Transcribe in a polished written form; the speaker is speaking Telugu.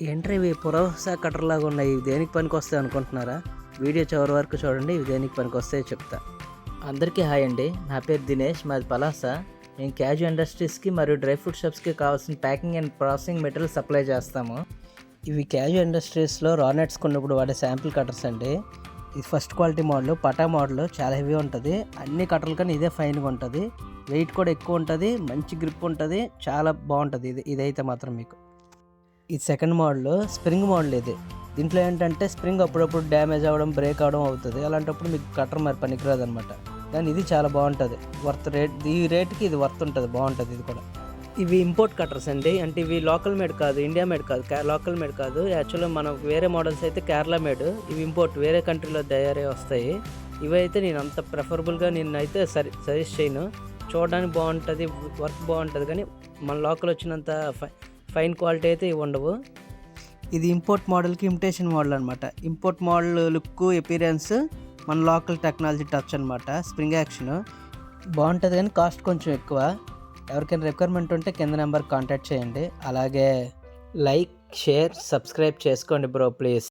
ఏంట్రా ఇవి పురస కట్టర్లాగా ఉన్నాయి, ఇవి దేనికి పనికి వస్తాయి అనుకుంటున్నారా? వీడియో చివరి వరకు చూడండి, ఇవి దేనికి పనికి వస్తాయో చెప్తా. అందరికీ హాయ్ అండి, నా పేరు దినేష్, మాది పలాస. మేము క్యాజు ఇండస్ట్రీస్కి మరియు డ్రై ఫ్రూట్ షాప్స్కి కావాల్సిన packing and processing material supply చేస్తాము. ఇవి క్యాజు ఇండస్ట్రీస్లో రా నెట్స్ కొన్నప్పుడు వాడే శాంపిల్ కట్టర్స్ అండి. ఇది ఫస్ట్ క్వాలిటీ మోడల్, పటా మోడల్, చాలా హెవీ ఉంటుంది. అన్ని కట్టర్ల కన్నా ఇదే ఫైన్గా ఉంటుంది, వెయిట్ కూడా ఎక్కువ ఉంటుంది, మంచి గ్రిప్ ఉంటుంది, చాలా బాగుంటుంది. ఇదైతే మాత్రం మీకు ఇది సెకండ్ మోడల్, స్ప్రింగ్ మోడల్. దీంట్లో ఏంటంటే స్ప్రింగ్ అప్పుడప్పుడు డ్యామేజ్ అవ్వడం, బ్రేక్ అవ్వడం అవుతుంది. అలాంటప్పుడు మీకు కట్టర్ మరి పనికిరాదు అనమాట. కానీ ఇది చాలా బాగుంటుంది, ఈ రేట్కి ఇది వర్త్ ఉంటుంది, బాగుంటుంది ఇది కూడా. ఇవి ఇంపోర్ట్ కట్టర్స్ అండి, అంటే ఇవి లోకల్ మేడ్ కాదు, ఇండియా మేడ్ కాదు, లోకల్ మేడ్ కాదు. యాక్చువల్గా మనకు వేరే మోడల్స్ అయితే కేరళ మేడ్, ఇవి ఇంపోర్ట్, వేరే కంట్రీలో తయారై వస్తాయి. ఇవైతే నేను అంత ప్రిఫరబుల్గా నేనైతే సజెస్ట్ చేయను. చూడడానికి బాగుంటుంది, వర్క్ బాగుంటుంది, కానీ మన లోకల్ వచ్చినంత ఫైన్ క్వాలిటీ అయితే ఇవి ఉండవు. ఇది ఇంపోర్ట్ మోడల్కి ఇమిటేషన్ మోడల్ అనమాట. ఇంపోర్ట్ మోడల్ లుక్, ఎపీరియన్స్, మన లోకల్ టెక్నాలజీ టచ్ అనమాట. స్ప్రింగ్ యాక్షన్ బాగుంటుంది, కానీ కాస్ట్ కొంచెం ఎక్కువ. ఎవరికైనా రిక్వైర్మెంట్ ఉంటే కింద నెంబర్ కాంటాక్ట్ చేయండి. అలాగే లైక్, షేర్, సబ్స్క్రైబ్ చేసుకోండి బ్రో, ప్లీజ్.